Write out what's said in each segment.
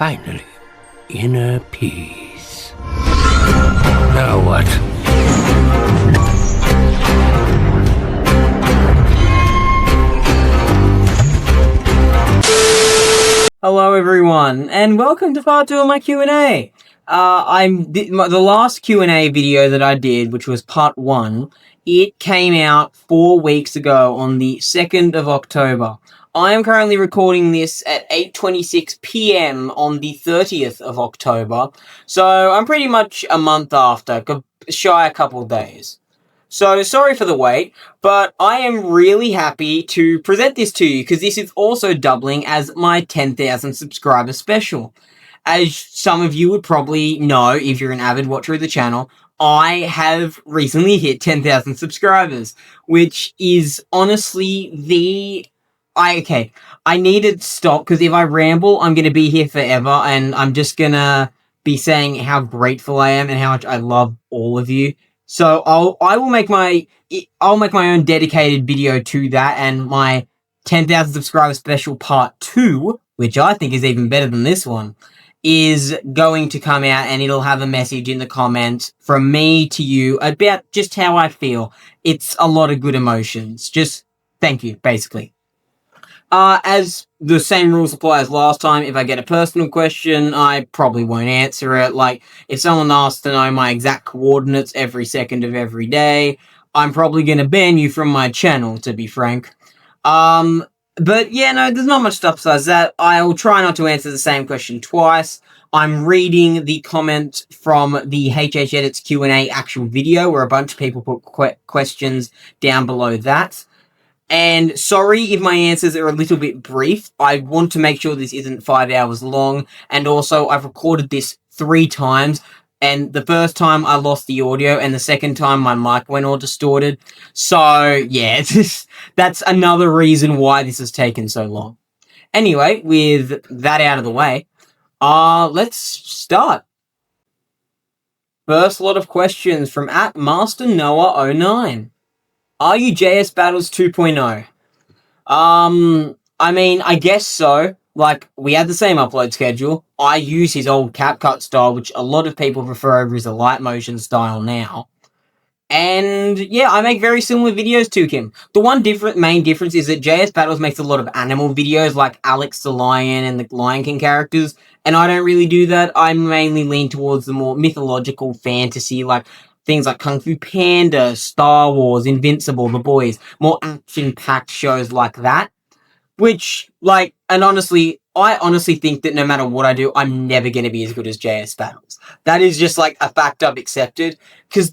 Finally, inner peace. Now what? Hello everyone, and welcome to part 2 of my Q&A. The last Q&A video that I did, which was part 1, it came out 4 weeks ago on the 2nd of October. I am currently recording this at 8:26 PM on the 30th of October, so I'm pretty much a month after, shy a couple days. So, sorry for the wait, but I am really happy to present this to you, because this is also doubling as my 10,000 subscriber special. As some of you would probably know, if you're an avid watcher of the channel, I have recently hit 10,000 subscribers, which is honestly I need to stop, because if I ramble, I'm going to be here forever, and I'm just going to be saying how grateful I am and how much I love all of you. So I'll make my own dedicated video to that, and my 10,000 subscriber special part 2, which I think is even better than this one, is going to come out, and it'll have a message in the comments from me to you about just how I feel. It's a lot of good emotions. Just thank you, basically. As the same rules apply as last time, if I get a personal question, I probably won't answer it. Like, if someone asks to know my exact coordinates every second of every day, I'm probably going to ban you from my channel, to be frank. But yeah, no, there's not much stuff besides that. I'll try not to answer the same question twice. I'm reading the comment from the HHeditz Q&A actual video, where a bunch of people put questions down below that. And sorry if my answers are a little bit brief. I want to make sure this isn't 5 hours long. And also, I've recorded this 3 times. And the first time I lost the audio, and the second time my mic went all distorted. So, yeah, that's another reason why this has taken so long. Anyway, with that out of the way, let's start. First lot of questions from @MasterNoah09. Are you JS Battles 2.0? I mean, I guess so. Like, we had the same upload schedule. I use his old CapCut style, which a lot of people prefer over his light motion style now. And, yeah, I make very similar videos to him. The one main difference is that JS Battles makes a lot of animal videos, like Alex the Lion and the Lion King characters, and I don't really do that. I mainly lean towards the more mythological fantasy, like things like Kung Fu Panda, Star Wars, Invincible, The Boys, more action-packed shows like that. Which, like, and honestly, I honestly think that no matter what I do, I'm never going to be as good as JS Battles. That is just, like, a fact I've accepted, because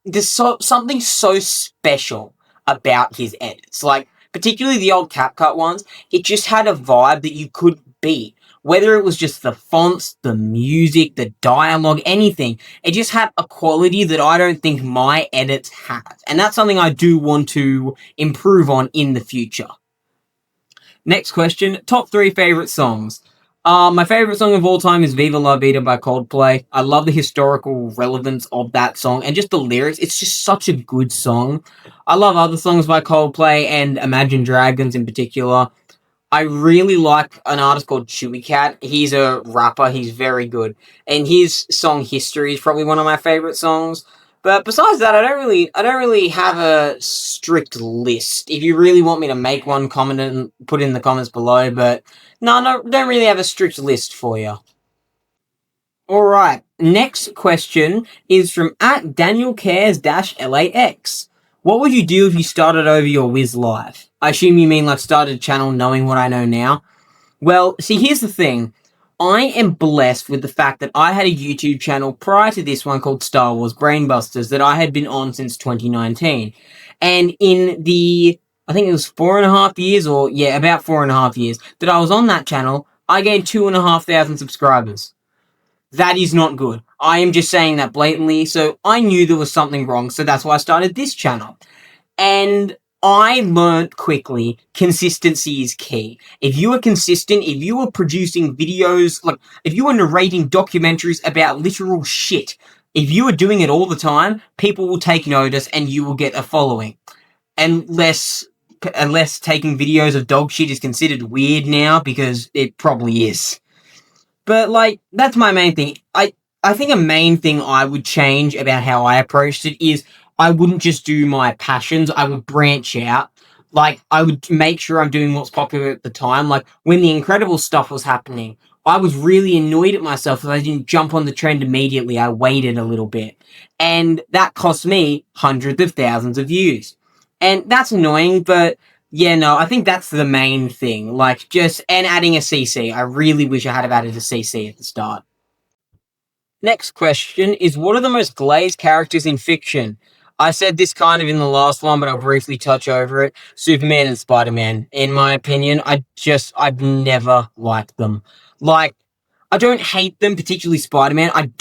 there's something so special about his edits. Like, particularly the old CapCut ones, it just had a vibe that you couldn't beat. Whether it was just the fonts, the music, the dialogue, anything, it just had a quality that I don't think my edits have. And that's something I do want to improve on in the future. Next question, top 3 favorite songs. My favorite song of all time is Viva La Vida by Coldplay. I love the historical relevance of that song and just the lyrics. It's just such a good song. I love other songs by Coldplay and Imagine Dragons in particular. I really like an artist called Chewy Cat. He's a rapper. He's very good. And his song History is probably one of my favorite songs. But besides that, I don't really have a strict list. If you really want me to make one, comment and put it in the comments below. But no, don't really have a strict list for you. Alright, next question is from @DanielCares-L8X. What would you do if you started over your Wiz life? I assume you mean like started a channel knowing what I know now. Well, see, here's the thing. I am blessed with the fact that I had a YouTube channel prior to this one called Star Wars Brainbusters that I had been on since 2019. And in the, I think it was 4.5 years, or yeah, about 4.5 years that I was on that channel, I gained 2,500 subscribers. That is not good. I am just saying that blatantly, so I knew there was something wrong, so that's why I started this channel. And I learned quickly, consistency is key. If you are consistent, if you are producing videos, like, if you are narrating documentaries about literal shit, if you are doing it all the time, people will take notice and you will get a following. Unless taking videos of dog shit is considered weird now, because it probably is. But like that's my main thing. I think a main thing I would change about how I approached it is I wouldn't just do my passions. I would branch out. Like I would make sure I'm doing what's popular at the time. Like when the incredible stuff was happening, I was really annoyed at myself if I didn't jump on the trend immediately. I waited a little bit. And that cost me hundreds of thousands of views. And that's annoying, but yeah, no, I think that's the main thing. Like just and adding a CC. I really wish I had have added a CC at the start. Next question is what are the most glazed characters in fiction? I said this kind of in the last one, but I'll briefly touch over it. Superman and Spider-Man. In my opinion, I've never liked them. Like, I don't hate them, particularly Spider-Man. I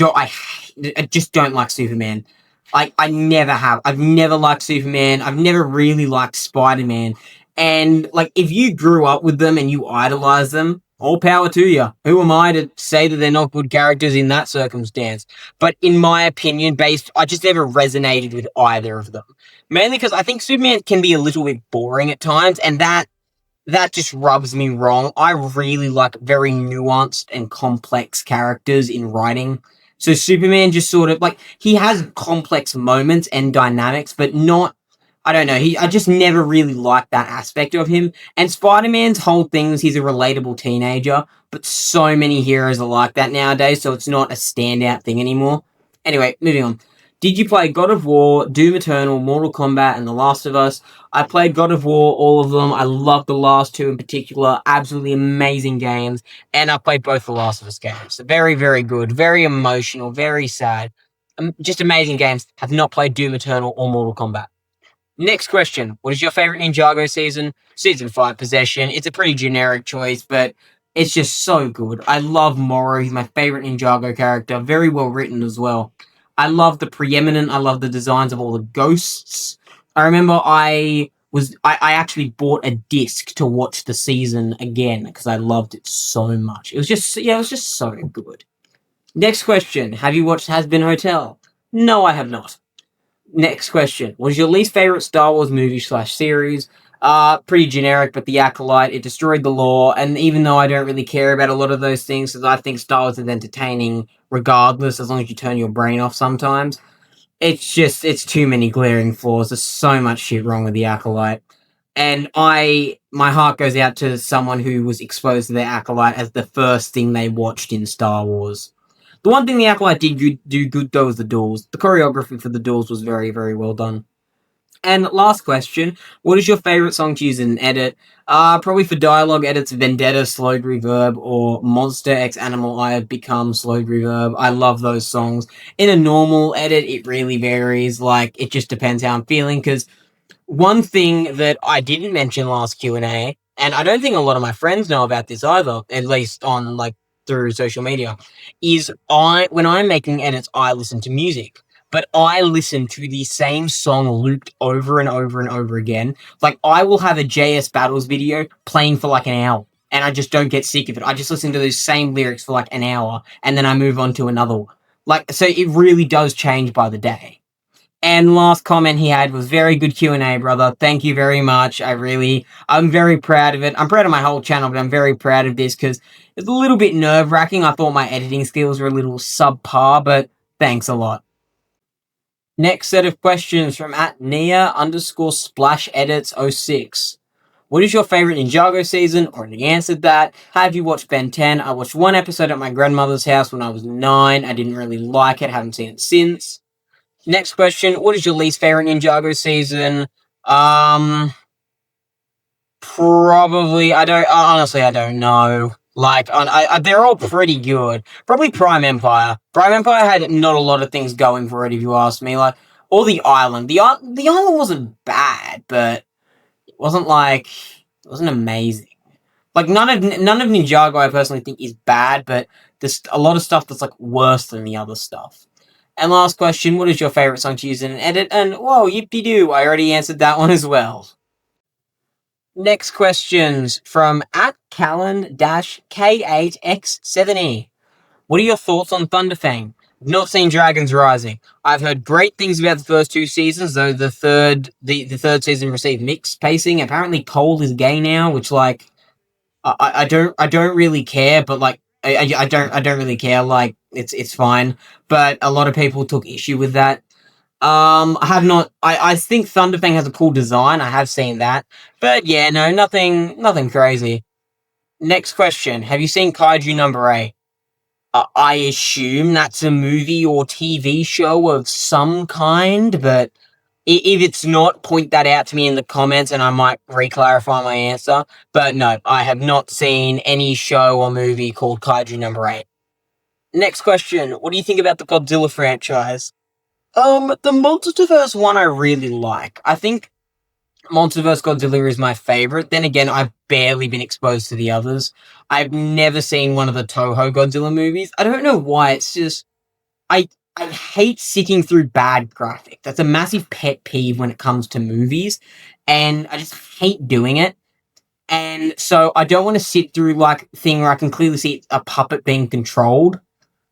just don't like Superman. I never have. I've never liked Superman. I've never really liked Spider-Man. And like, if you grew up with them and you idolize them, all power to you. Who am I to say that they're not good characters in that circumstance? But in my opinion, I just never resonated with either of them. Mainly because I think Superman can be a little bit boring at times, and that just rubs me wrong. I really like very nuanced and complex characters in writing. So Superman just sort of like he has complex moments and dynamics, but not. I don't know. I just never really liked that aspect of him. And Spider-Man's whole thing is he's a relatable teenager, but so many heroes are like that nowadays, so it's not a standout thing anymore. Anyway, moving on. Did you play God of War, Doom Eternal, Mortal Kombat, and The Last of Us? I played God of War, all of them. I love the last two in particular. Absolutely amazing games. And I played both The Last of Us games. Very, very good. Very emotional. Very sad. Just amazing games. Have not played Doom Eternal or Mortal Kombat. Next question. What is your favorite Ninjago season? Season 5 Possession. It's a pretty generic choice, but it's just so good. I love Moro. He's my favorite Ninjago character. Very well written as well. I love the preeminent. I love the designs of all the ghosts. I remember I actually bought a disc to watch the season again because I loved it so much. It was just so good. Next question. Have you watched Has Been Hotel? No, I have not. Next question. What is your least favorite Star Wars movie/series? Pretty generic, but The Acolyte, it destroyed the lore, and even though I don't really care about a lot of those things, because I think Star Wars is entertaining regardless, as long as you turn your brain off sometimes, it's too many glaring flaws. There's so much shit wrong with The Acolyte. And my heart goes out to someone who was exposed to The Acolyte as the first thing they watched in Star Wars. The one thing The Acolyte did do good, though, was the duels. The choreography for the duels was very, very well done. And last question, what is your favorite song to use in an edit? Probably for dialogue edits, Vendetta, Slowed Reverb, or Monster X Animal I Have Become, Slowed Reverb. I love those songs. In a normal edit, it really varies. Like, it just depends how I'm feeling, because one thing that I didn't mention last Q&A, and I don't think a lot of my friends know about this either, at least on, like, through social media, is when I'm making edits, I listen to music. But I listen to the same song looped over and over and over again. Like, I will have a JS Battles video playing for like an hour, and I just don't get sick of it. I just listen to those same lyrics for like an hour, and then I move on to another one. Like, so it really does change by the day. And last comment he had was very good Q&A, brother. Thank you very much. I'm very proud of it. I'm proud of my whole channel, but I'm very proud of this because it's a little bit nerve-wracking. I thought my editing skills were a little subpar, but thanks a lot. Next set of questions from @Nia_SplashEdits06. What is your favorite Ninjago season? Already answered that. Have you watched Ben 10? I watched one episode at my grandmother's house when I was 9. I didn't really like it. Haven't seen it since. Next question. What is your least favorite Ninjago season? Probably, I don't know. Like, they're all pretty good. Probably Prime Empire. Prime Empire had not a lot of things going for it, if you ask me. Like, or the island. The island wasn't bad, but it wasn't amazing. Like, none of Ninjago I personally think is bad, but there's a lot of stuff that's like worse than the other stuff. And last question, what is your favorite song to use in an edit? And whoa, yippee-doo, I already answered that one as well. Next questions from @Callan-K8X7E. What are your thoughts on Thunderfang? I've not seen Dragons Rising. I've heard great things about the first 2 seasons, though the third season received mixed pacing. Apparently Cole is gay now, which like I don't really care, but like I don't really care. Like it's fine, but a lot of people took issue with that. I have not. I think Thunderfang has a cool design. I have seen that, but yeah, no, nothing crazy. Next question: have you seen Kaiju Number 8? I assume that's a movie or TV show of some kind, but if it's not, point that out to me in the comments and I might re-clarify my answer. But no, I have not seen any show or movie called Kaiju Number 8. Next question: what do you think about the Godzilla franchise? The Monsterverse one I really like. I think Monsterverse Godzilla is my favorite. Then again, I've barely been exposed to the others. I've never seen one of the Toho Godzilla movies. I don't know why. It's just I I hate sitting through bad graphic. That's a massive pet peeve when it comes to movies, and I just hate doing it. And so I don't want to sit through like thing where I can clearly see a puppet being controlled.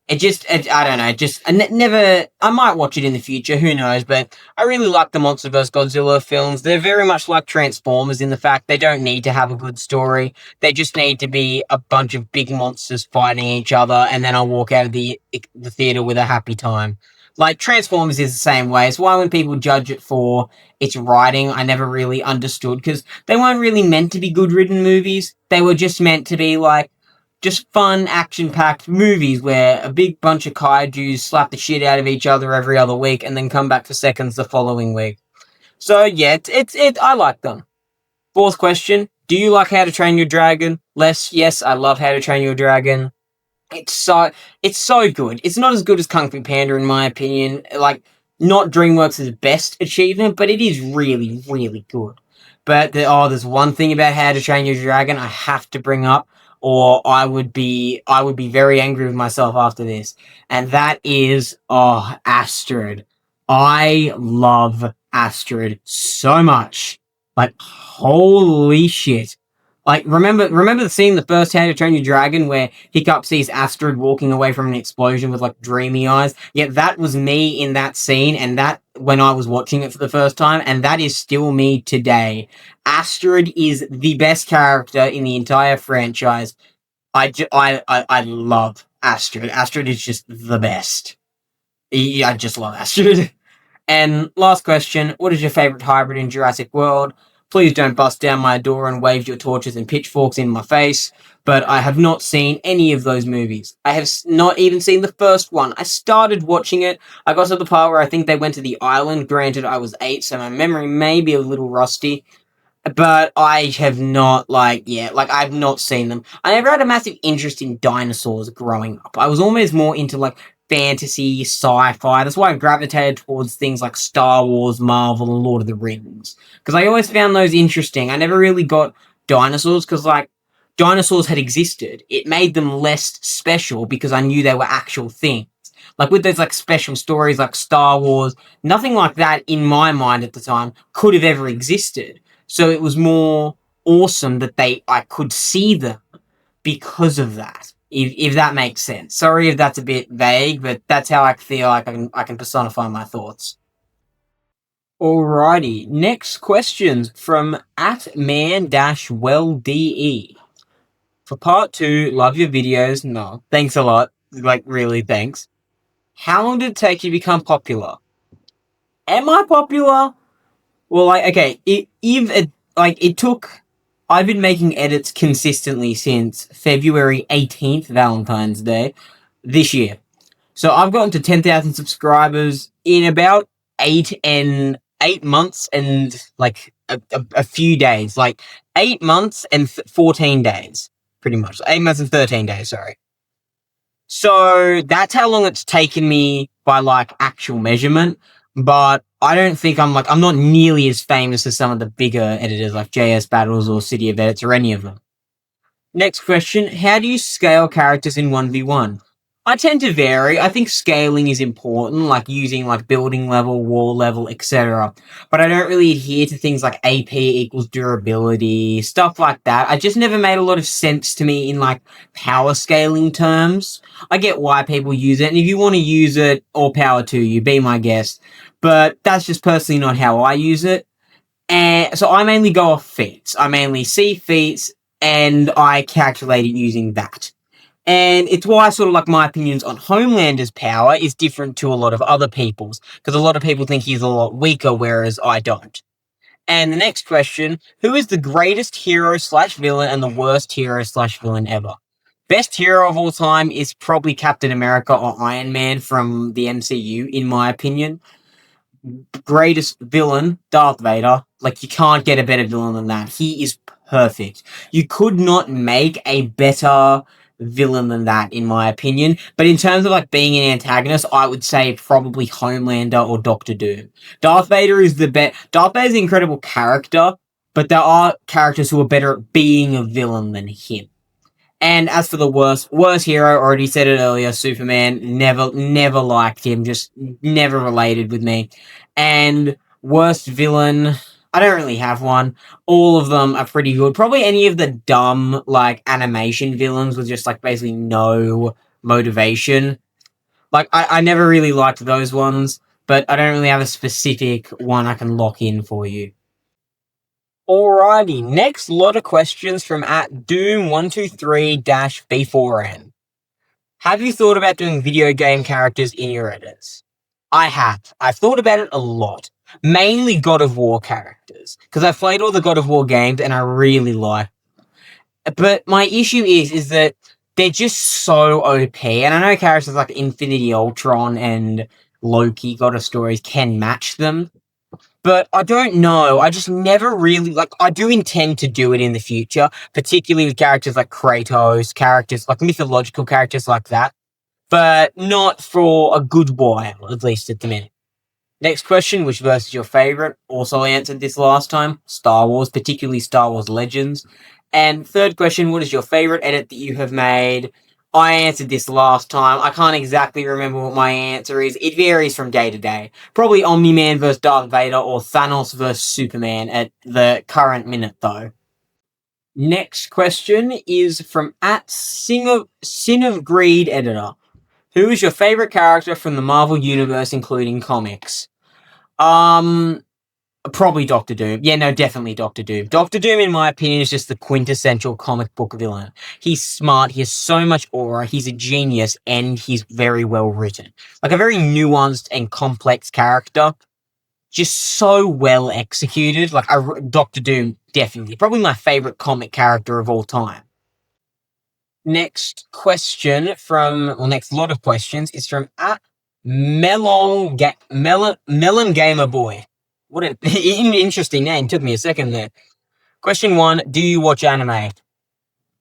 I don't know, never, I might watch it in the future, who knows, but I really like the Monsterverse Godzilla films. They're very much like Transformers in the fact they don't need to have a good story. They just need to be a bunch of big monsters fighting each other, and then I'll walk out of the theater with a happy time. Like, Transformers is the same way. It's why when people judge it for its writing, I never really understood, because they weren't really meant to be good written movies. They were just meant to be like, just fun, action-packed movies where a big bunch of kaijus slap the shit out of each other every other week and then come back for seconds the following week. So yeah, I like them. Fourth question: do you like How to Train Your Dragon? Les, yes, I love How to Train Your Dragon. It's so good. It's not as good as Kung Fu Panda in my opinion. Like, not DreamWorks' best achievement, but it is really, really good. But there's one thing about How to Train Your Dragon I have to bring up, or I would be very angry with myself after this, and that is Astrid. I love Astrid so much. Like, holy shit. Like, remember the scene in the first How to Train Your Dragon where Hiccup sees Astrid walking away from an explosion with like dreamy eyes? Yeah, that was me in that scene, and that when I was watching it for the first time, and that is still me today. Astrid is the best character in the entire franchise. I love Astrid. Astrid is just the best. Yeah, I just love Astrid. And last question: what is your favorite hybrid in Jurassic World? Please don't bust down my door and wave your torches and pitchforks in my face, but I have not seen any of those movies. I have not even seen the first one. I started watching it. I got to the part where I think they went to the island. Granted, I was 8, so my memory may be a little rusty, but I have not, I've not seen them. I never had a massive interest in dinosaurs growing up. I was always more into, like, fantasy, sci-fi. That's why I gravitated towards things like Star Wars, Marvel, and Lord of the Rings. Because I always found those interesting. I never really got dinosaurs, because, like, dinosaurs had existed. It made them less special because I knew they were actual things. Like, with those, like, special stories like Star Wars, nothing like that, in my mind at the time, could have ever existed. So it was more awesome that I could see them because of that. If that makes sense. Sorry if that's a bit vague, but that's how I feel like I can personify my thoughts. Alrighty, next questions from @man-wellde. For part 2, love your videos. No, thanks a lot. Like, really, thanks. How long did it take you to become popular? Am I popular? Well, like, okay, it took. I've been making edits consistently since February 18th, Valentine's Day, this year. So I've gotten to 10,000 subscribers in about 8 months and like a few days, like 8 months and 14 days, pretty much. 8 months and 13 days, sorry. So that's how long it's taken me by like actual measurement. But I don't think I'm not nearly as famous as some of the bigger editors like JS Battles or City of Edits or any of them. Next question: how do you scale characters in 1v1? I tend to vary. I think scaling is important, like using like building level, wall level, etc. But I don't really adhere to things like AP equals durability, stuff like that. I just never made a lot of sense to me in like power scaling terms. I get why people use it, and if you want to use it, all power to you, be my guest. But that's just personally not how I use it. And so I mainly go off feats. I mainly see feats and I calculate it using that. And it's why sort of like my opinions on Homelander's power is different to a lot of other people's, because a lot of people think he's a lot weaker, whereas I don't. And the next question, who is the greatest hero slash villain and the worst hero slash villain ever? Best hero of all time is probably Captain America or Iron Man from the MCU, in my opinion. Greatest villain, Darth Vader. Like, you can't get a better villain than that. He is perfect. You could not make a better villain than that, in my opinion. But in terms of like being an antagonist, I would say probably Homelander or Doctor Doom. Darth Vader is the best. Darth Vader is an incredible character, but there are characters who are better at being a villain than him. And as for the worst hero, already said it earlier, Superman. Never liked him. Just never related with me. And worst villain, I don't really have one. All of them are pretty good. Probably any of the dumb, like, animation villains with just, like, basically no motivation. Like, I never really liked those ones, but I don't really have a specific one I can lock in for you. Alrighty, next lot of questions from at Doom123-B4N. Have you thought about doing video game characters in your edits? I have. I've thought about it a lot. Mainly God of War characters. Because I've played all the God of War games and I really like them. But my issue is that they're just so OP. And I know characters like Infinity Ultron and Loki, God of Stories, can match them. But I don't know. I just never really, like, I do intend to do it in the future, particularly with characters like Kratos, characters, like mythological characters like that, but not for a good while, at least at the minute. Next question, which verse is your favorite? Also answered this last time. Star Wars, particularly Star Wars Legends. And third question, what is your favorite edit that you have made? I answered this last time. I can't exactly remember what my answer is. It varies from day to day. Probably Omni-Man versus Darth Vader or Thanos versus Superman at the current minute, though. Next question is from at Sin of Greed Editor. Who is your favorite character from the Marvel Universe, including comics? Probably Doctor Doom. Yeah, no, definitely Doctor Doom. Doctor Doom, in my opinion, is just the quintessential comic book villain. He's smart, he has so much aura, he's a genius, and he's very well written. Like, a very nuanced and complex character. Just so well executed. Like, Doctor Doom, definitely. Probably my favorite comic character of all time. Next question next lot of questions is from at Melon Gamer Boy. What an interesting name. Took me a second there. Question 1, do you watch anime?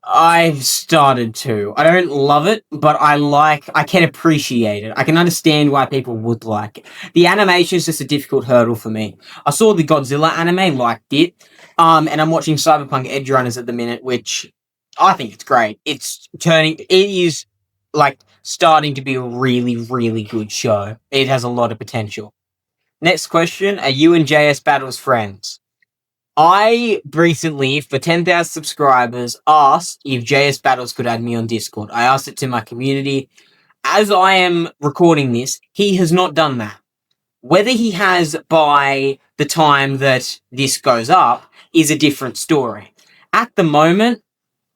I've started to. I don't love it, but I can appreciate it. I can understand why people would like it. The animation is just a difficult hurdle for me. I saw the Godzilla anime, liked it, and I'm watching Cyberpunk Edge Runners at the minute, which I think it's great. It is, like, starting to be a really, really good show. It has a lot of potential. Next question, are you and JS Battles friends? I recently, for 10,000 subscribers, asked if JS Battles could add me on Discord. I asked it to my community. As I am recording this, he has not done that. Whether he has by the time that this goes up is a different story. At the moment,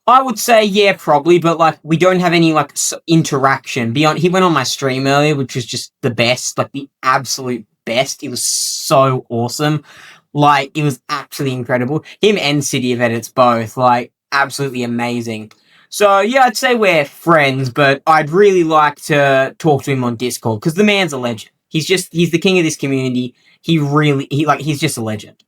I would say, yeah, probably, but, like, we don't have any, like, interaction. He went on my stream earlier, which was just the best, like, the absolute best. It was so awesome. Like, it was actually incredible. Him and City of Edits both, like, absolutely amazing. So, yeah, I'd say we're friends, but I'd really like to talk to him on Discord, because the man's a legend. He's the king of this community. He's just a legend.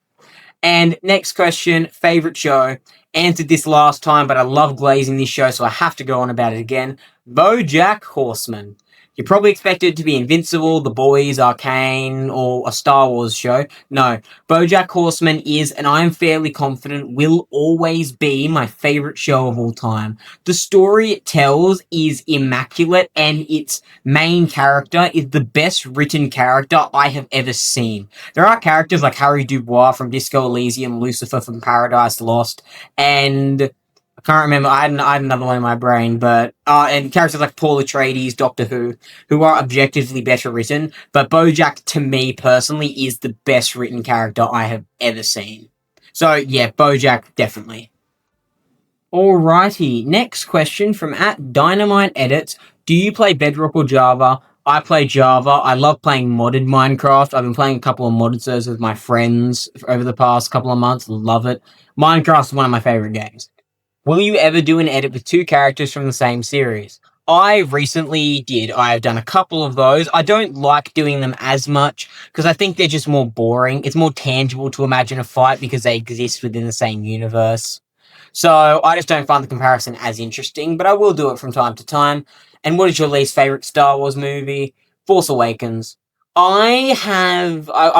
And next question, favorite show. Answered this last time, but I love glazing this show, so I have to go on about it again. BoJack Horseman. You probably expected it to be Invincible, The Boys, Arcane, or a Star Wars show. No, BoJack Horseman is, and I am fairly confident, will always be my favorite show of all time. The story it tells is immaculate, and its main character is the best written character I have ever seen. There are characters like Harry Dubois from Disco Elysium, Lucifer from Paradise Lost, and I can't remember. I had another one in my brain, but and characters like Paul Atreides, Doctor who are objectively better written. But BoJack, to me personally, is the best written character I have ever seen. So yeah, BoJack definitely. Alrighty, next question from at Dynamite Edits. Do you play Bedrock or Java? I play Java. I love playing modded Minecraft. I've been playing a couple of modded servers with my friends over the past couple of months. Love it. Minecraft's one of my favorite games. Will you ever do an edit with two characters from the same series? I recently did. I've done a couple of those. I don't like doing them as much because I think they're just more boring. It's more tangible to imagine a fight because they exist within the same universe. So I just don't find the comparison as interesting, but I will do it from time to time. And what is your least favorite Star Wars movie? Force Awakens. I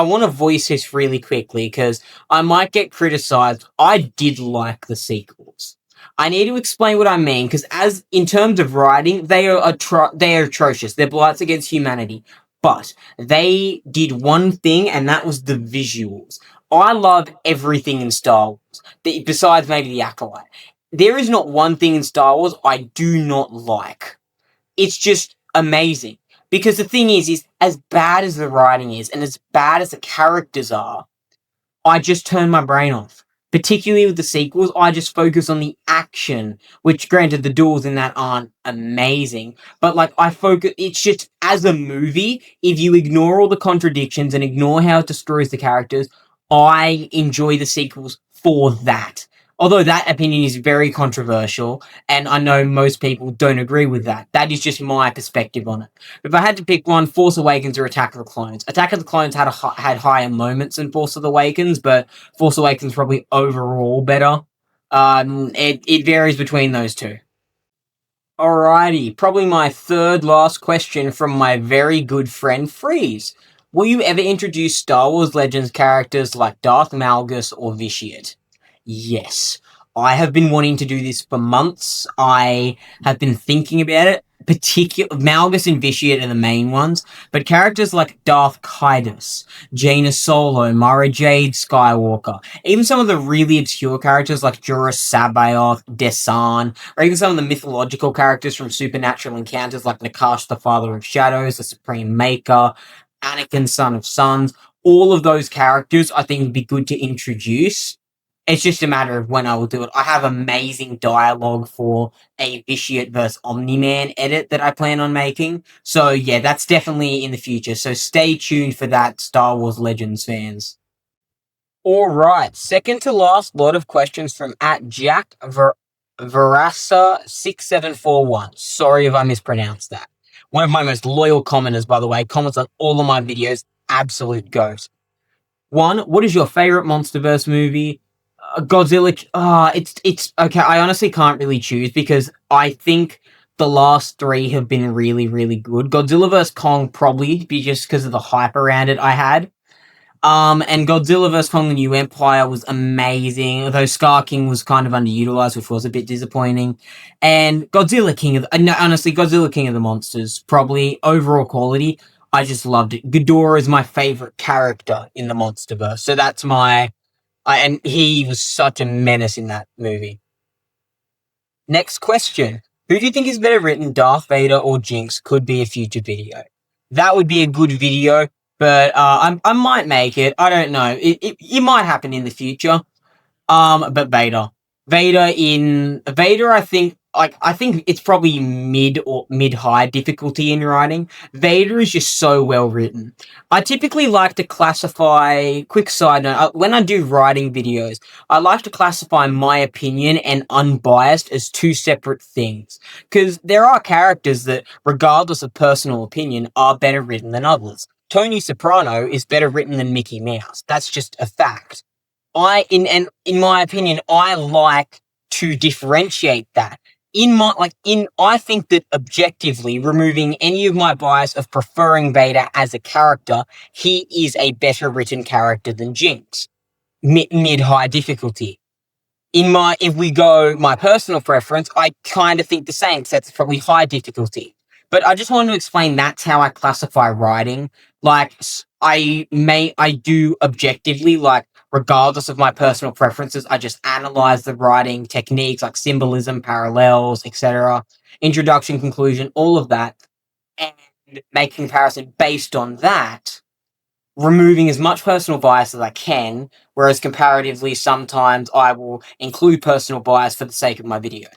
want to voice this really quickly because I might get criticized. I did like the sequels. I need to explain what I mean because as in terms of writing, they are atrocious. They're blights against humanity. But they did one thing, and that was the visuals. I love everything in Star Wars, besides maybe the Acolyte. There is not one thing in Star Wars I do not like. It's just amazing. Because the thing is as bad as the writing is, and as bad as the characters are, I just turn my brain off. Particularly with the sequels, I just focus on the action, which granted the duels in that aren't amazing, but like I focus, it's just as a movie, if you ignore all the contradictions and ignore how it destroys the characters, I enjoy the sequels for that. Although that opinion is very controversial, and I know most people don't agree with that. That is just my perspective on it. If I had to pick one, Force Awakens or Attack of the Clones. Attack of the Clones had higher moments than Force of the Awakens, but Force Awakens probably overall better. It varies between those two. Alrighty, probably my third last question from my very good friend Freeze. Will you ever introduce Star Wars Legends characters like Darth Malgus or Vitiate? Yes. I have been wanting to do this for months. I have been thinking about it. Malgus and Vitiate are the main ones, but characters like Darth Kaidos, Jaina Solo, Mara Jade Skywalker, even some of the really obscure characters like Jorah Sabaoth, Desan, or even some of the mythological characters from supernatural encounters like Nakash, the Father of Shadows, the Supreme Maker, Anakin, Son of Suns. All of those characters I think would be good to introduce. It's just a matter of when I will do it. I have amazing dialogue for a Vitiate vs. Omni-Man edit that I plan on making. So yeah, that's definitely in the future. So stay tuned for that, Star Wars Legends fans. Alright, second to last lot of questions from at Jack Verasa6741. Sorry if I mispronounced that. One of my most loyal commenters, by the way, comments on all of my videos. Absolute goat. One, what is your favorite MonsterVerse movie? Godzilla. It's okay. I honestly can't really choose because I think the last three have been really, really good. Godzilla vs Kong probably be just because of the hype around it I had. And Godzilla vs Kong: The New Empire was amazing, although Scar King was kind of underutilized, which was a bit disappointing. And Godzilla King of no, honestly, Godzilla King of the Monsters probably overall quality. I just loved it. Ghidorah is my favorite character in the MonsterVerse, so that's and he was such a menace in that movie. Next question. Who do you think is better written, Darth Vader or Jinx? Could be a future video. That would be a good video, but I might make it. I don't know. It might happen in the future. But Vader. Vader, I think it's probably mid high difficulty in writing. Vader is just so well written. I typically like to classify, quick side note, when I do writing videos, I like to classify my opinion and unbiased as two separate things. Because there are characters that, regardless of personal opinion, are better written than others. Tony Soprano is better written than Mickey Mouse. That's just a fact. In my opinion, I like to differentiate that. I think that objectively, removing any of my bias of preferring Vader as a character, he is a better written character than Jinx. Mid-high difficulty. If we go my personal preference, I kind of think the same, because that's probably high difficulty. But I just want to explain that's how I classify writing. Like, I do objectively, like, regardless of my personal preferences, I just analyze the writing techniques like symbolism, parallels, etc., introduction, conclusion, all of that, and make comparison based on that. removing as much personal bias as I can, whereas comparatively, sometimes I will include personal bias for the sake of my video.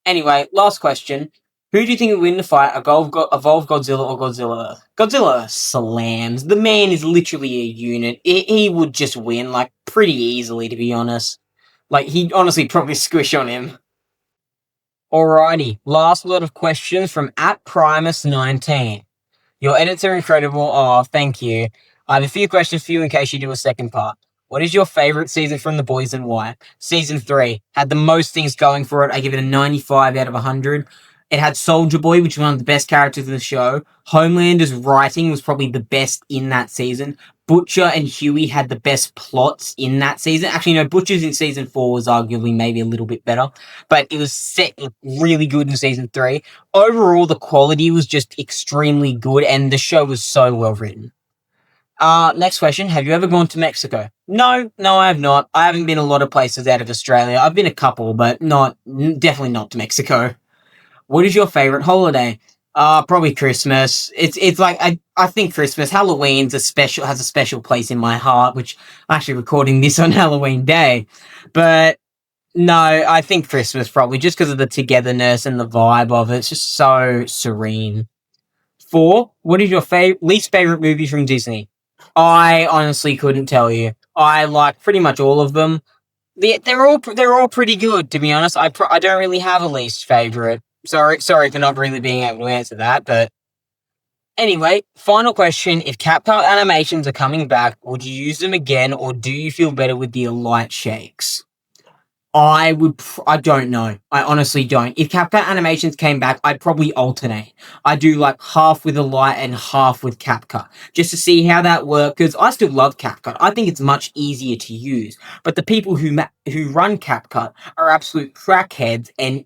Anyway, last question. Who do you think will win the fight, Evolve Godzilla or Godzilla Earth? Godzilla slams. The man is literally a unit. He would just win, like, pretty easily, to be honest. Like, he'd honestly probably squish on him. Alrighty, last lot of questions from @Primus19. Your edits are incredible. Oh, thank you. I have a few questions for you in case you do a second part. What is your favorite season from The Boys and why? Season 3 had the most things going for it. I give it a 95 out of 100. It had Soldier Boy, which was one of the best characters in the show. Homelander's writing was probably the best in that season. Butcher and Huey had the best plots in that season. Actually, no, Butcher's in season 4 was arguably maybe a little bit better, but it was set really good in season 3. Overall, the quality was just extremely good, and the show was so well written. Next question. Have you ever gone to Mexico? No, I have not. I haven't been a lot of places out of Australia. I've been a couple, but definitely not to Mexico. What is your favorite holiday? Probably Christmas. It's like I think Christmas. Halloween's has a special place in my heart, which I'm actually recording this on Halloween Day. But no, I think Christmas probably just because of the togetherness and the vibe of it. It's just so serene. 4. What is your least favorite movie from Disney? I honestly couldn't tell you. I like pretty much all of them. They're all pretty good, to be honest. I don't really have a least favorite. Sorry for not really being able to answer that, but anyway, final question. If CapCut animations are coming back, would you use them again, or do you feel better with the light shakes? I don't know. I honestly don't. If CapCut animations came back, I'd probably alternate. I'd do like half with a light and half with CapCut, just to see how that works, because I still love CapCut. I think it's much easier to use, but the people who run CapCut are absolute crackheads and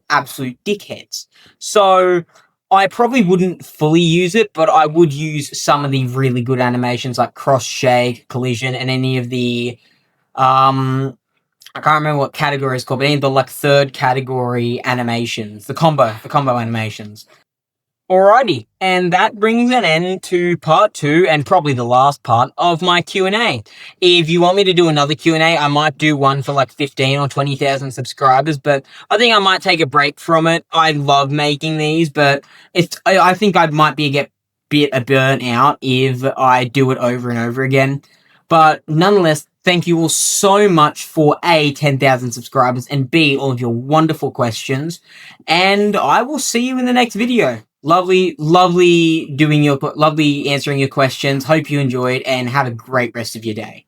absolute dickheads. So I probably wouldn't fully use it, but I would use some of the really good animations like cross shake, collision, and any of the I can't remember what category it's called, but any of the like third category animations, the combo animations. Alrighty, and that brings an end to part 2 and probably the last part of my Q&A. If you want me to do another Q&A, I might do one for like 15 or 20,000 subscribers, but I think I might take a break from it. I love making these, but I think I might be a bit burnt out if I do it over and over again. But nonetheless, thank you all so much for A, 10,000 subscribers, and B, all of your wonderful questions. And I will see you in the next video. Lovely answering your questions. Hope you enjoyed and have a great rest of your day.